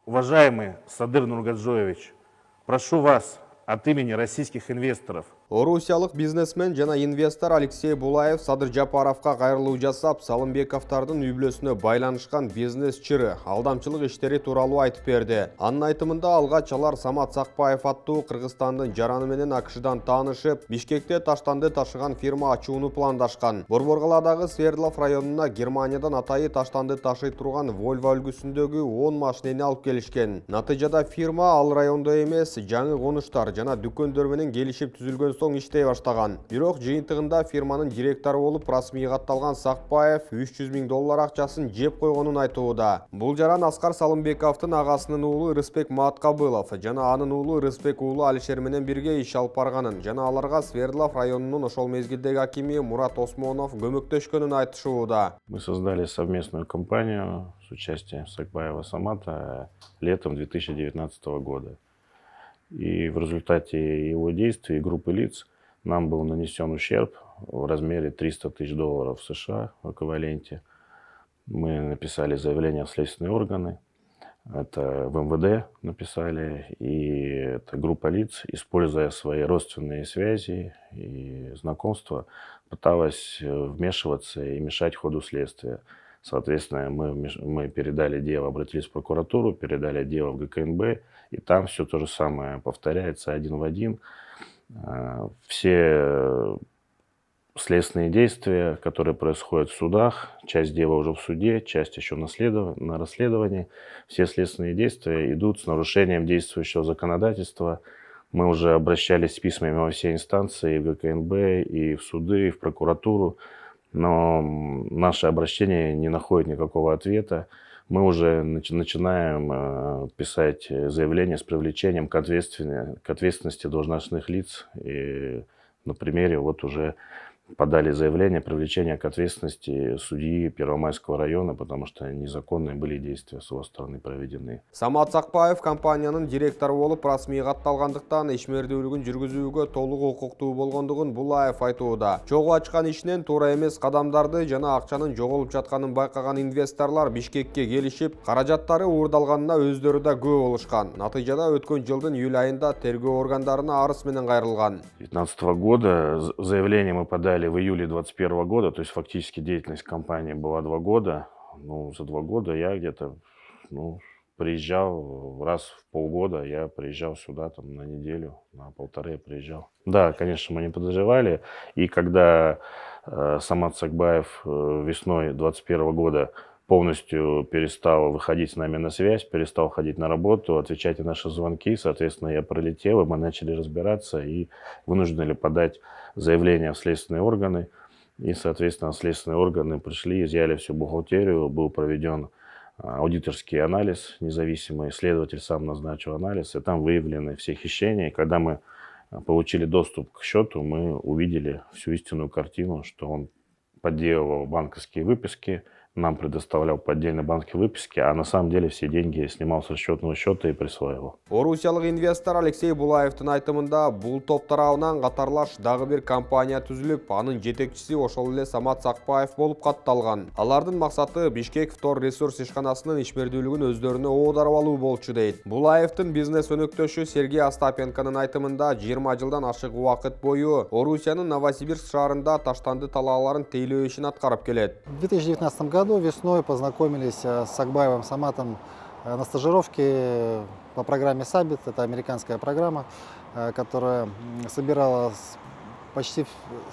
Уважаемый Садыр Нургаджоевич, прошу вас от имени российских инвесторов. Орусиялық бизнесмен жана инвестор Алексей Булаев Садыр Жапаровқа кайрылуу жасап, Салымбековтардын үй-бүлөсүнө байланышкан бизнес чыры, алдамчылык иштери тууралуу айтып берди. Анын айтымында алгач алар Самат Сакпаев аттуу Кыргызстандын жараны менен АКШдан таанышып, Бишкекте таштанды ташыган фирма ачууну пландашкан. Борборгаладагы Свердлов районуна Германиядан атайы таштанды ташый турган Volvo үлгүсүндөгү 10 машинени алып келишкен. Натыйжада фирма ал райондо эмес, жаңы конуштар жана дүкөндөр менен келишип түзүлгөн соң иштей баштаган. Бирок жыйынтыгында фирманын директору болуп расмий катталган Сакпаев 300 000 доллар акчасын жеп койгонун айтууда. Бул жаран Аскар Салымбековдун агасынын уулу Рыспек Маткабылов жана анын уулу Рыспек уулу Алишер менен бирге иш алып барганын жана аларга Свердлов районунун ошол мезгилдеги акими Мурат Осмонов көмөктөшкөнүн айтышууда. Мы создали совместную компанию с участием Сакбаева Самата летом 2019 года. И в результате его действий группы лиц нам был нанесен ущерб в размере 300 000 долларов США в эквиваленте. Мы написали заявление в следственные органы, это в МВД написали, и эта группа лиц, используя свои родственные связи и знакомства, пыталась вмешиваться и мешать ходу следствия. Соответственно, мы передали дело, обратились в прокуратуру, передали дело в ГКНБ, и там все то же самое повторяется один в один. Все следственные действия, которые происходят в судах, часть дела уже в суде, часть еще на расследовании, все следственные действия идут с нарушением действующего законодательства. Мы уже обращались с письмами во все инстанции, и в ГКНБ, и в суды, и в прокуратуру, но наше обращение не находит никакого ответа. Мы уже начинаем писать заявление с привлечением к ответственности должностных лиц. И на примере вот уже подали заявление о привлечении к ответственности судьи Первомайского района, потому что незаконные были действия с его стороны проведены. Самат Сакпаев компаниянын директору болуп расмий катталгандыктан ишмердүүлүгүн жүргүзүүгө толук укуктуу болгондугун Булаев айтууда. Чогуу ачкан ишинен туура эмес кадамдарды жана акчанын жоголуп жатканын байкаган инвесторлор Бишкекке келишип, каражаттары уурдалганына өздөрү да күбө болушкан. Натыйжада өткөн жылдын июль айында тергөө органдарына арыз менен кайрылган. 2019 года заявление мы подали в июле 2021 года, то есть фактически деятельность компании была 2 года. Ну, за 2 года я где-то приезжал раз в полгода, я приезжал сюда там на неделю, на полторы я приезжал. Да, конечно, мы не подозревали. И когда Самат Сакбаев весной 2021 года полностью перестал выходить с нами на связь, перестал ходить на работу, отвечать на наши звонки. Соответственно, я пролетел, и мы начали разбираться и вынуждены подать заявление в следственные органы. И, соответственно, следственные органы пришли, изъяли всю бухгалтерию, был проведен аудиторский анализ независимый, следователь сам назначил анализ, и там выявлены все хищения. И когда мы получили доступ к счету, мы увидели всю истинную картину, что он подделывал банковские выписки, нам предоставлял поддельные банковские выписки, а на самом деле все деньги снимал с расчетного счета и присваивал. Орусиялык инвестор Алексей Булаевдин айтымында бул топ тарабынан катарлаш дагы бир компания түзүлүп, анын жетекчиси ошол эле Самат Сакпаев болуп катталган. Алардын максаты Бишкек Втор ресурс ишканасынын ишмердүүлүгүн өздөрүнө оодарып алуу болчу дейт. Булаевдин бизнес өнөктөшү Сергей Остапенконун айтымында 20 жылдан ашык убакыт бою Орусиянын Новосибирск шаарында таштанды талааларын тейлөө ишин аткарып келет. В 2019 году весной познакомились с Сакбаевым Саматом на стажировке по программе Sabit. Это американская программа, которая собирала почти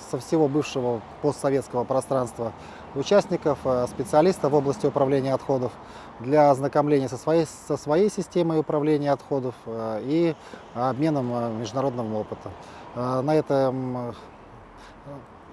со всего бывшего постсоветского пространства участников, специалистов в области управления отходов для ознакомления со своей системой управления отходов и обменом международного опыта. На этом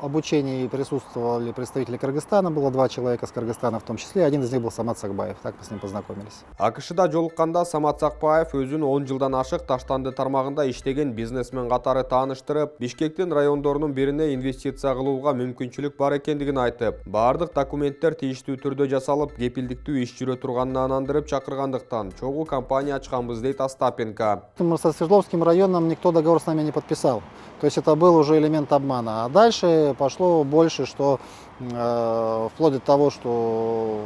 обучении присутствовали представители Кыргызстана, было 2 человека с Кыргызстана в том числе, один из них был Самат Сакбаев, так мы с ним познакомились. АКШда жолукканда Самат Сакпаев өзүн 10 жылдан ашык таштанды тармагында иштеген бизнесмен катары тааныштырып, Бишкектин райондорунун бирине инвестиция кылууга мүмкүнчүлүк бар экендигин айтып, баардык документтер тийиштүү түрдө жасалып, кепилдиктүү иш жүрө турганына ынандырып чакыргандыктан чогуу компания ачканбыз дейт Остапенко. Мы со Свердловским районом никто договор с нами не подписал. То есть это был уже элемент обмана. А дальше пошло больше, что вплоть до того, что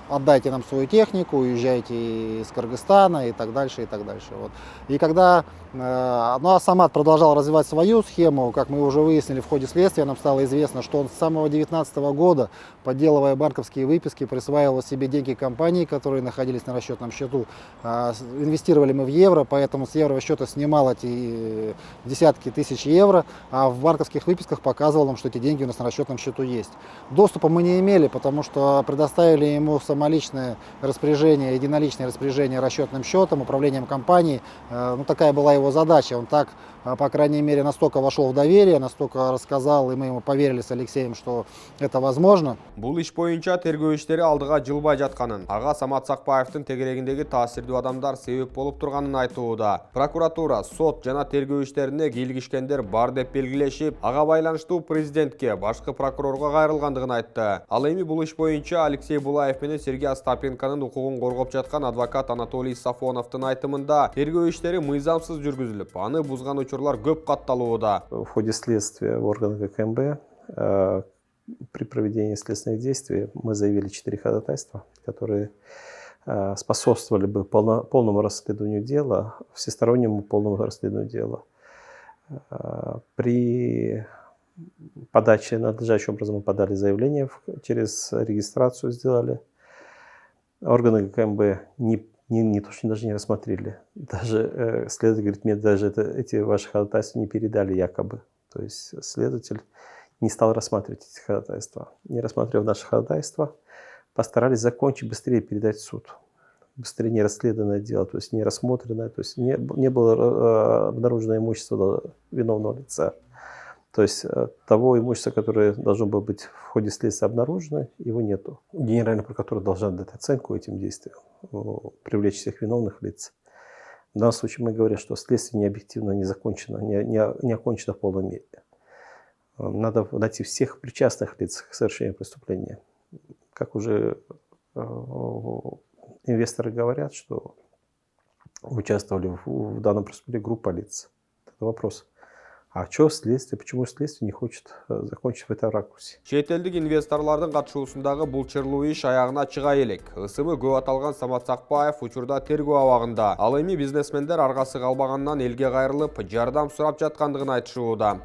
отдайте нам свою технику, уезжайте из Кыргызстана и так дальше, и так дальше. Вот. И когда ну, а Самат продолжал развивать свою схему, как мы уже выяснили в ходе следствия, нам стало известно, что он с самого 2019 года, подделывая банковские выписки, присваивал себе деньги компании, которые находились на расчетном счету. Инвестировали мы в евро, поэтому с евро счета снимал эти десятки тысяч евро, а в банковских выписках показывал нам, что эти деньги у нас на расчетном счету есть. Доступа мы не имели, потому что предоставили ему самоличное распоряжение, единоличное распоряжение расчетным счетом, управлением компанией. Ну, такая была его задача. Он так, по крайней мере, настолько вошел в доверие, настолько рассказал, и мы ему поверили с Алексеем, что это возможно. Бул иш боюнча тергөө иштери алдыга жылбай жатканын, ага Самат Сакбаевдин тегерегиндеги таасирдүү адамдар себеп болуп турганын айтууда. Прокуратура, сот жана тергөө иштерине кийлигишкендер бар деп белгилешип, ага байланыштуу президентке, башкы прокурорго кайрылгандыгын айтты. Ал эми бул иш боюнча Алексей Булаев менен Сергей Остапенконун укугун коргоп жаткан адвокат Анатолий Сафоновдун айтымында тергөө иштери мыйзамсыз жүргүзүлүп, аны бузган учурлар көп катталууда. В ходе следствия в органах ГКМБ при проведении следственных действий мы заявили 4 ходатайства, которые способствовали бы полному расследованию дела, всестороннему полному расследованию дела. При подаче надлежащим образом мы подали заявление, через регистрацию сделали. Органы ГКМБ не то, что даже не рассмотрели. Даже следователь говорит, мне даже эти ваши ходатайства не передали якобы. То есть следователь не стал рассматривать эти ходатайства. Не рассмотрев наши ходатайства, постарались закончить быстрее, передать в суд. Быстрее не расследованное дело, то есть не рассмотренное, то есть не было обнаружено имущество виновного лица. То есть того имущества, которое должно было быть в ходе следствия обнаружено, его нету. Генеральная прокуратура должна дать оценку этим действиям, привлечь всех виновных лиц. В данном случае мы говорим, что следствие не объективно, не закончено, не окончено в полной мере. Надо найти всех причастных лиц к совершению преступления. Как уже инвесторы говорят, что участвовали в данном преступлении группа лиц. Это вопрос. А что следствие, почему следствие не хочет закончить в этом ракурсе? Чет элдик инвесторлардын катышуусундагы бул чырлуу иш аягына чыга элек. Ысымы көп аталган Самат Сакбаев учурда тергөө абагында. Ал эми бизнесмендер аргасы калбаганынан элге кайрылып, жардам сурап жаткандыгын айтышууда.